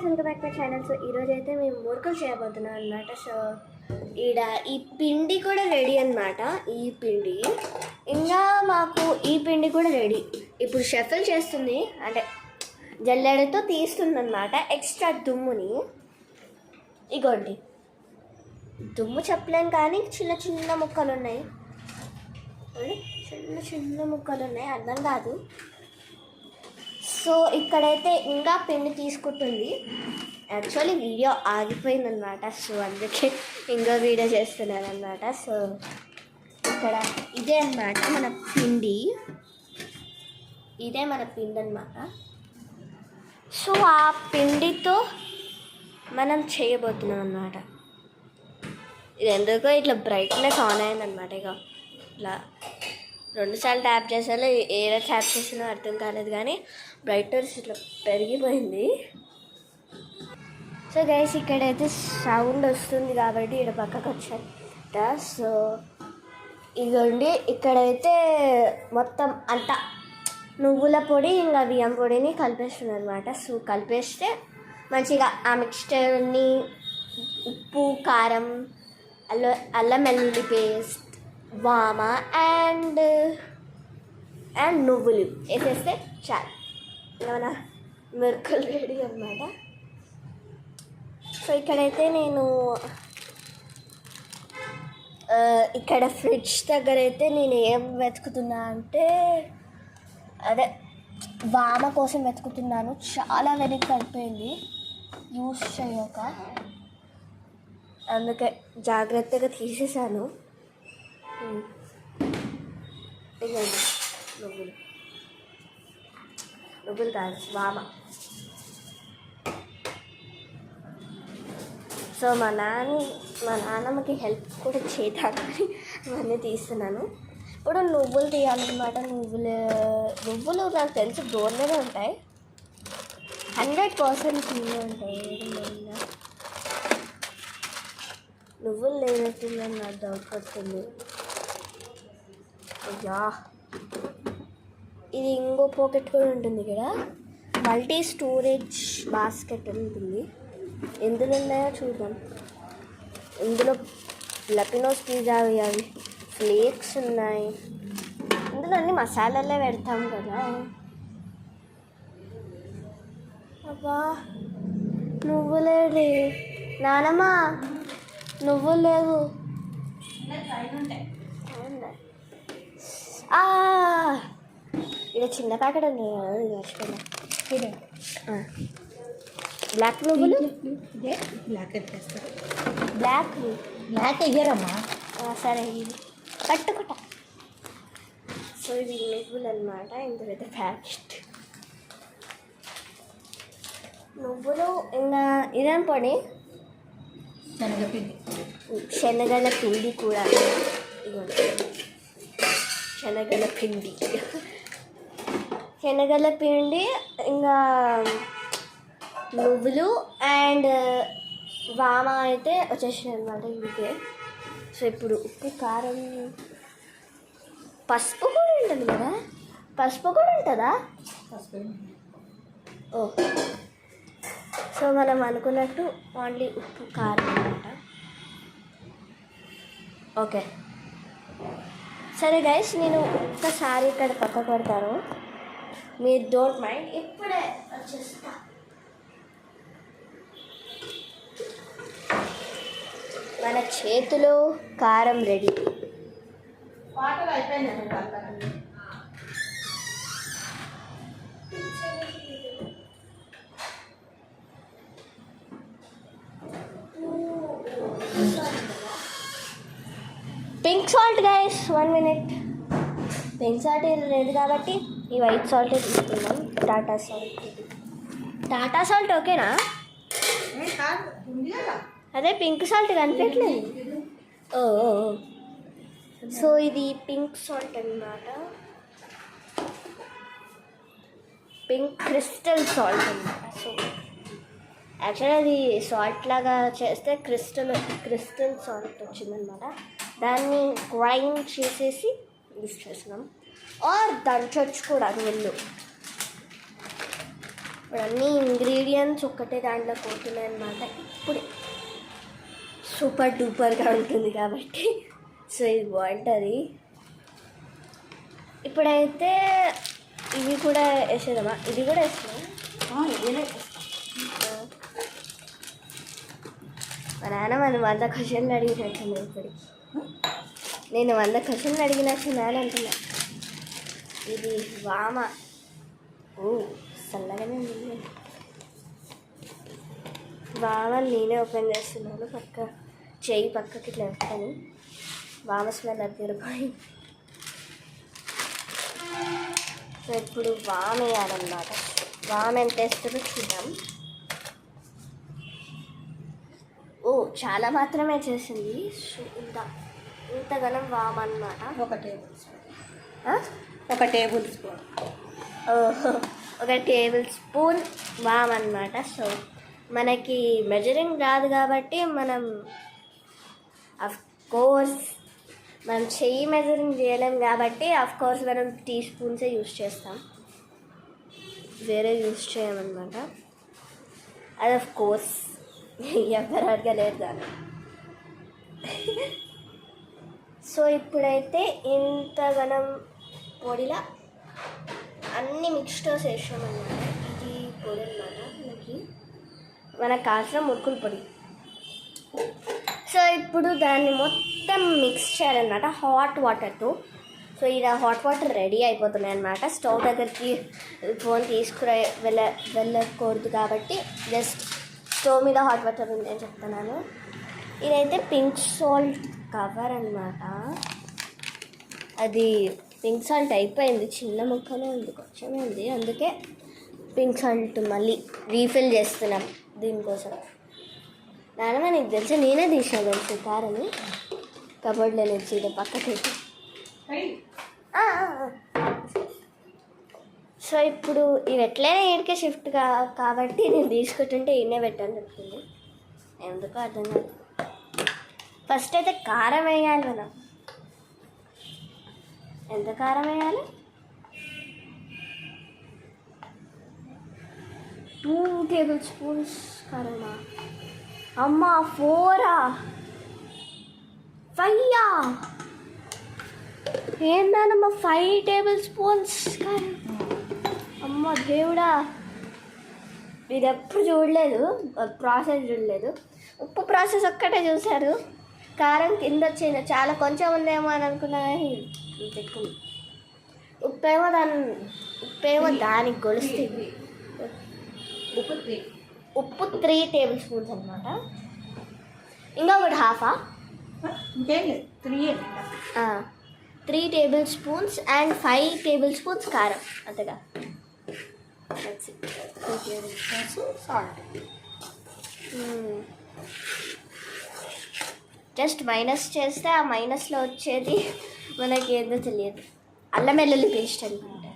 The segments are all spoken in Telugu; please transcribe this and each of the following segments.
Guys, welcome back my channel. So ఈరోజు అయితే మేము మురుకులు చేయబోతున్నాం అనమాట. సో ఈడ ఈ పిండి కూడా రెడీ అనమాట. ఈ పిండి ఇంకా మాకు ఈ పిండి కూడా రెడీ. ఇప్పుడు షఫల్ చేస్తుంది, అంటే జల్లెడతో తీస్తుంది అనమాట ఎక్స్ట్రా దుమ్ముని. ఇగోండి, దుమ్ము చెప్పలేను కానీ చిన్న చిన్న ముక్కలు ఉన్నాయి, చిన్న చిన్న ముక్కలు ఉన్నాయి, అర్థం కాదు. సో ఇక్కడైతే ఇంకా పిండి తీసుకుంటుంది. యాక్చువల్లీ వీడియో ఆగిపోయిందనమాట, సో అందుకే ఇంకా వీడియో చేస్తున్నాను అనమాట. సో ఇక్కడ ఇదే అన్నమాట మన పిండి, ఇదే మన పిండి అనమాట. సో ఆ పిండితో మనం చేయబోతున్నాం అన్నమాట. ఇది ఎందుకో ఇట్లా బ్రైట్నెస్ ఆన్ అయిందనమాట. ఇక ఇట్లా 2 సార్లు ట్యాప్ చేసాలో ఏదో ట్యాప్ చేసినా అర్థం కాలేదు, కానీ బ్రైట్నెస్ ఇట్లా పెరిగిపోయింది. సో గైస్, ఇక్కడైతే సౌండ్ వస్తుంది కాబట్టి ఇక్కడ పక్కకు వచ్చాట. సో ఇదండి, ఇక్కడైతే మొత్తం అంతా నువ్వుల పొడి ఇంకా బియ్యం పొడిని కలిపేస్తుంది అనమాట. సో కలిపేస్తే మంచిగా ఆ మిక్స్చర్ని ఉప్పు, కారం, అల్లం వెల్లుల్లి పేస్ట్, వామ అండ్ నువ్వులు వేసేస్తే చాలు, ఏమన్నా మురుకులు రెడీ అనమాట. సో ఇక్కడైతే నేను ఇక్కడ ఫ్రిడ్జ్ దగ్గర అయితే నేను ఏం వెతుకుతున్నా అంటే అదే వామ కోసం వెతుకుతున్నాను. చాలా వెనక్కి పడిపోయింది యూస్ చేయక, అందుకే జాగ్రత్తగా తీసేసాను. ఇదండి నువ్వులు కాదు, వామ. సో మా నాన్నమ్మకి హెల్ప్ కూడా చేద్దామని ఇవన్నీ తీస్తున్నాను. ఇప్పుడు నువ్వులు తీయాలన్నమాట. నువ్వులు నాకు తెలిసి గోల్డ్లోనే ఉంటాయి, 100% ఇవే ఉంటాయి. నువ్వులు లేనట్టుందని నాకు డౌట్ పడుతుంది. అయ్యా, ఇది ఇంకో పాకెట్ కూడా ఉంటుంది ఇక్కడ, మల్టీ స్టోరేజ్ బాస్కెట్ ఉంటుంది. ఎందులో ఉన్నాయో చూద్దాం. ఇందులో లపినోస్ పిజ్జా అవి ఫ్లేక్స్ ఉన్నాయి. ఇందులో అన్ని మసాలాలే పెడతాం కదా. అబ్బా, నువ్వులేడు నానమ్మ, నువ్వులు లేవు. ఇది చిన్న ప్యాకెట్ ఉంది మర్చిపోయినా. బ్లాక్ నువ్వులు, బ్లాక్ అయ్యారమ్మా. సరే, ఇది కట్టుకుంట. సో ఇది నువ్వులు అనమాట. ఇందులో ప్యాకెట్ నువ్వులు, ఇంకా ఇదేం పొడి, శనగల పిండి కూడా. శనగల పిండి ఇంకా నువ్వులు అండ్ వామ అయితే వచ్చేసినాయి అనమాట ఇందుకే. సో ఇప్పుడు ఉప్పు, కారం, పసుపు కూడా ఉంటుంది కదా. పసుపు కూడా ఉంటుందా? ఓ, సో మనం అనుకున్నట్టు ఓన్లీ ఉప్పు, కారం అనమాట. ఓకే, సరే గైస్, నేను ఒక్కసారి ఇక్కడ పక్క పెడతాను, మీరు డోంట్ మైండ్. ఇప్పుడే వచ్చేస్తా. మన చేతిలో కారం రెడీ. వాటర్ అయిపోయింది. Pink salt guys, 1 minute. Pink salt లేదు కాబట్టి ఈ వైట్ సాల్టే తీసుకున్నాం. టాటా సాల్ట్ ఓకేనా? అదే పింక్ సాల్ట్ కనిపించలేదు. ఓ, సో ఇది పింక్ సాల్ట్ అన్నమాట, పింక్ క్రిస్టల్ సాల్ట్ అన్నమాట. సో యాక్చువల్లీ అది సాల్ట్ లాగా చేస్తే క్రిస్టల్ సాల్ట్ వచ్చిందనమాట. దాన్ని గ్రైండ్ చేసేసి యూస్ చేసినాం. ఆర్ దంచొచ్చు కూడా, అది వెళ్ళు ఇప్పుడు అన్ని ఇంగ్రీడియంట్స్ ఒక్కటే దాంట్లో పోతున్నాయి అన్నమాట. ఇప్పుడు సూపర్ డూపర్గా ఉంటుంది కాబట్టి సో ఇది బాగుంటుంది. ఇప్పుడైతే ఇవి కూడా వేసేద్దామా? ఇది కూడా వేస్తున్నాం. మా నాన్న మనం 100 క్వశ్చన్లు అడిగినట్టుంది. ఇప్పుడు నేను 100 క్వశ్చన్లు అడిగినట్టు నాన్న అంటున్నా. ఇది వామ. ఓ చల్లగానే ఉంది. వామని నేనే ఓపెన్ చేస్తున్నాను. చెయ్యి పక్కకి ఇట్లా పెడతాను. వామ స్మెల్ అది తిరిగిపోయి. సో ఇప్పుడు వామ వేయాలన్నమాట. వామ ఎంత వేస్తుందో చూద్దాం. ఓ చాలా మాత్రమే చేసింది. ఇంతగానం వామ అన్నమాట. ఒక టేబుల్ స్పూన్ ఒక టేబుల్ స్పూన్ వామ్ అన్నమాట. సో మనకి మెజరింగ్ రాదు కాబట్టి మనం కోర్స్ మనం చెయ్యి మెజరింగ్ చేయలేం కాబట్టి కోర్స్ మనం టీ స్పూన్సే యూస్ చేస్తాం, వేరే యూస్ చేయమన్నమాట. అది కోర్స్ ఎవరు అడగలేదు దాన్ని. సో ఇప్పుడైతే ఇంతగానం పొడిలా అన్ని మిక్స్చర్స్ వేసామన్నమాట. ఇది పొడి అన్నమాట. మనకు కావాల్సిన మురుకుల పొడి. సో ఇప్పుడు దాన్ని మొత్తం మిక్స్ చేయాలన్నమాట హాట్ వాటర్తో. సో ఇలా హాట్ వాటర్ రెడీ అయిపోతున్నాయి అన్నమాట. స్టవ్ దగ్గరికి ఫోన్ వెళ్ళకూడదు కాబట్టి జస్ట్ స్టవ్ మీద హాట్ వాటర్ ఉంది అని చెప్తున్నాను. ఇదైతే పింక్ సాల్ట్ కవర్ అన్నమాట. అది పింక్ సాల్ట్ అయిపోయింది, చిన్న ముక్కనే ఉంది, కొంచెమే ఉంది, అందుకే పింక్ సాల్ట్ మళ్ళీ రీఫిల్ చేస్తున్నాం దీనికోసం. నాన్నమ్మ నీకు తెలిసి నేనే తీసిన తెలుసు కారని కబోర్డ్లో నుంచి ఇది పక్కకి. సో ఇప్పుడు ఇవి ఎట్లయినా ఈడికే షిఫ్ట్ కాబట్టి నేను తీసుకుంటుంటే ఈయనే పెట్టని చెప్తుంది. ఎందుకో అర్థం కాదు. ఫస్ట్ అయితే కారం వేయాలి మనం. ఎంత కారం వేయాలి? 2 టేబుల్ స్పూన్స్ కారమా? అమ్మ 4 5 ఏందమ్మా 5 టేబుల్ స్పూన్స్ కారం? అమ్మ దేవుడా, ఇది ఎప్పుడు చూడలేదు, ప్రాసెస్ చూడలేదు. ఉప్పు ప్రాసెస్ ఒక్కటే చూశారు. కారం కింద వచ్చింది, చాలా కొంచెం ఉందేమో అని అనుకున్నా కానీ ఎక్కువ. ఉప్పేమో దానికి గొలుస్తుంది. ఉప్పు 3 టేబుల్ స్పూన్స్ అనమాట. ఇంకా ఒకటి హాఫా? 3 table spoons and 5 table spoons కారం, అంతగా. 3 table spoons salt. Just minus చేస్తే ఆ మైనస్లో వచ్చేది మనకి ఏదో తెలియదు. అల్లం వెల్లుల్లి పేస్ట్ అనుకుంటా.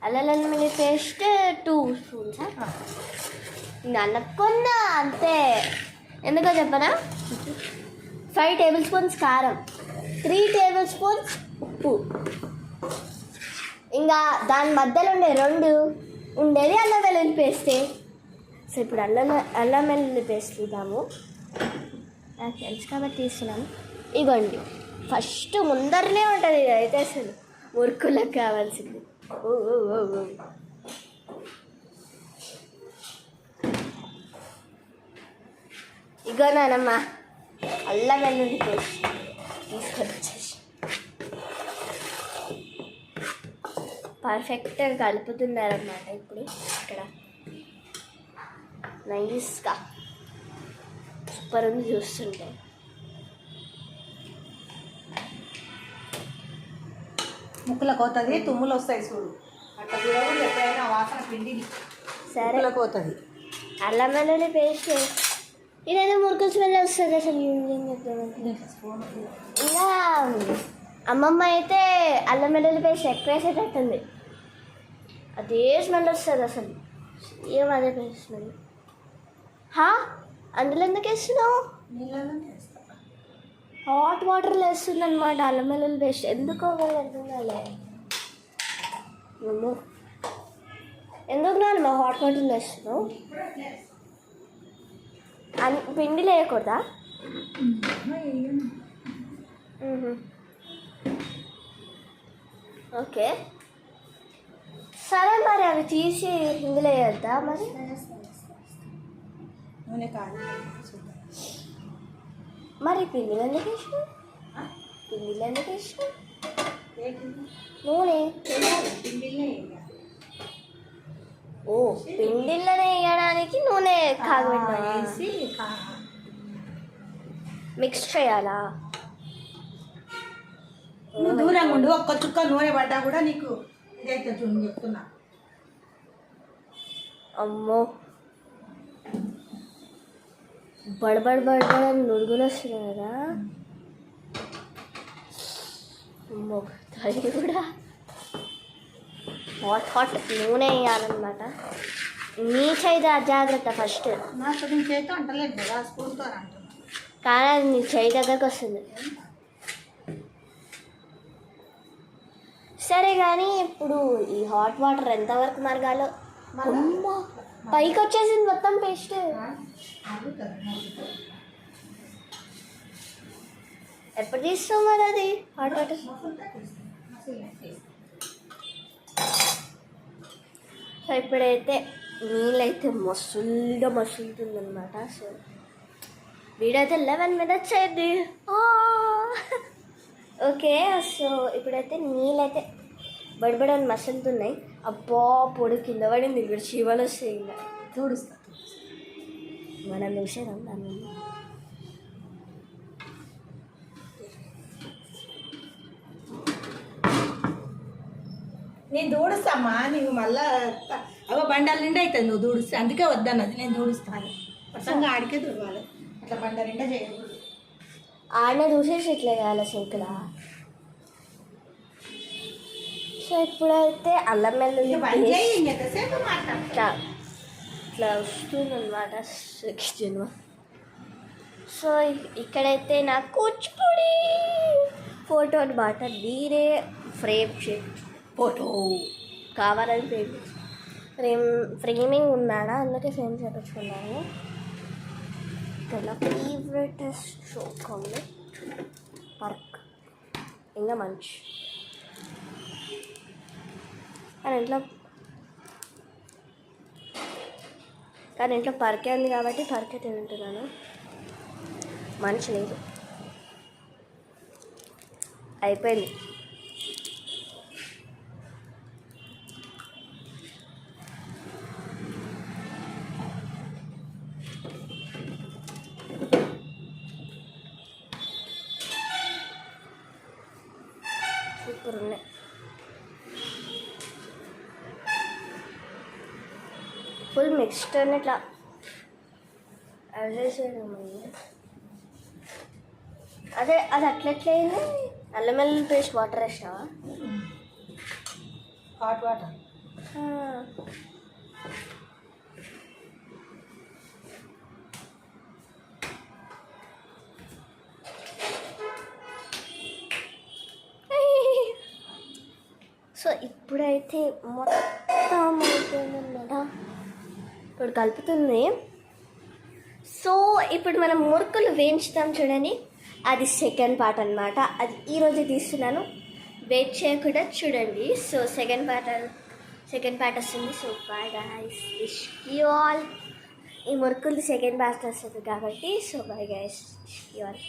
అల్లం వెల్లుల్లి పేస్ట్ 2 స్పూన్సా? అనుకున్నా అంతే. ఎందుకో చెప్పనా? 5 టేబుల్ స్పూన్స్ కారం, 3 టేబుల్ స్పూన్స్ ఉప్పు, ఇంకా దాని మధ్యలో ఉండే 2 ఉండేది అల్లం వెల్లుల్లి పేస్టే. సో ఇప్పుడు అల్లం వెల్లుల్లి పేస్ట్ ఇద్దాము. నాకు తెలుసు కాబట్టి తీస్తున్నాను. ఇగోండి, ఫస్ట్ ముందరనే ఉంటుంది ఇది అయితే అసలు మురుకులకు కావాల్సింది. ఇగో నానమ్మ అల్లం వెల్లుల్లి పేస్ట్ తీసుకొని వచ్చేసి పర్ఫెక్ట్గా కలుపుతున్నారన్నమాట. ఇప్పుడు ఇక్కడ నైస్గా సూపర్ ఉంది చూస్తుంటే. ముక్కులకు అవుతుంది, తుమ్ములు వస్తాయి చూడు, అట్లా కూడా ఎప్పుడైనా వాసన పిండిని సరే అవుతుంది. అల్లం వెల్లుల్లి పేస్ట్ ఇదైతే మురుకుల స్మెల్ వస్తుంది అసలు. ఇంకా అమ్మమ్మ అయితే అల్లం వెల్లుల్లి పేస్ట్ ఎక్కువ వేసేటట్టుంది, అదే స్మెల్ వస్తుంది అసలు. ఏం అదే పేస్ట్ స్మెల్. అందులో ఎందుకు వేస్తున్నావు? హాట్ వాటర్లో వేస్తుంది అనమాట అల్లం వెల్లుల్లి పేస్ట్. ఎందుకో అర్థం కాలే. ఎందుకు నాన్న హాట్ వాటర్ వేస్తున్నావు? పిండి లేయకూడదా? ఓకే సరే, మరి అవి తీసి ఇందులో వేయద్దా మరి? నూనె కాదు. మరి పిండిలు ఎందుకు వేసినావు? పిండిలు ఎందుకు వేసినావు? నూనె ఓ పిండిల్లోనే వేయడానికి నూనె కాగబెట్టేసి మిక్స్ చేయాలా? నువ్వు దూరంగా ఉండు, ఒక్క చుక్క నూనె పడ్డా కూడా నీకు ఇదైతే చూడు చెప్తున్నా. అమ్మో బడబడి నురుగులు వస్తున్నాయి కదా. అమ్మో అది కూడా హాట్ నూనె వేయాలన్నమాట. నీ చేయి జాగ్రత్త ఫస్ట్. నాకు నేను చేతితో అంటలేదు కదా, స్పూన్తో అంటున్నా. కానీ అది నీ చేయి దగ్గరకు వస్తుంది. సరే కానీ ఇప్పుడు ఈ హాట్ వాటర్ ఎంతవరకు మరగాలో? అమ్మా పైకి వచ్చేసింది మొత్తం పేస్ట్. ఎప్పుడు తీస్తాం మరి అది హాట్ వాటర్? సో ఇప్పుడైతే నీళ్ళైతే మసులుతుందన్నమాట. సో వీడైతే 11 minutes అయింది. ఓకే సో ఇప్పుడైతే నీళ్ళైతే బడిబడని మసులుతున్నాయి. అబ్బా పొడి కింద పడింది, ఇప్పుడు శివలు వస్తాయి. ఇంకా చూడుస్తా మనం చూసేదాం దాన్ని. నేను దూడుస్తామ్మా, నీవు మళ్ళా అవ బండాల నిండా అవుతుంది నువ్వు దూడిస్తే. అందుకే వద్దన్నది, నేను దూడుస్తాను. పసంగా ఆడికే దూడాలి, అట్లా బండ నిండా చేయకూడదు. ఆడనే చూసేసి ఇట్లా వేయాలి సింకులా. సో ఇప్పుడైతే అల్లం వెల్లుల్లి ఎంతసేపు మాట్లాడతా ఇట్లా వస్తుందన్నమాట సెక్షన్. సో ఇక్కడైతే నా కూచిపూడి ఫోటో అనమాట. మీరే ఫ్రేమ్ ఫోటో కావాలని ఫ్రేమింగ్ ఉన్నాడా, అందుకే ఫ్రేమ్ చేయించుకున్నాను. నా ఫేవరెట్ షోక్ ఉంది పార్క్, ఇంకా మంచి. కానీ ఇంట్లో పర్కే ఉంది కాబట్టి పర్కే తింటున్నాను. మంచి లేదు, అయిపోయింది. సూపర్ ఉన్నాయి. ఫుల్ మిక్స్చర్ ఇట్లా అడ్జస్ట్ చేయడం. అదే అది అట్లెట్లయింది. అల్లం వెల్లుల్లి పేస్ట్ వాటర్ వేసినావా? Hot water. సో ఇప్పుడైతే మొత్తం అయిపోయిందన్నమాట. ఇప్పుడు కలుపుతుంది. సో ఇప్పుడు మనం మురుకులు వేయించుతాం చూడండి, అది సెకండ్ పార్ట్ అనమాట. అది ఈరోజు తీస్తున్నాను, వెయిట్ చేయకుండా చూడండి. సో సెకండ్ పార్ట్ వస్తుంది. So bye guys, wish you all. ఈ మురుకులు సెకండ్ పార్ట్ వస్తుంది కాబట్టి so bye guys, wish you all.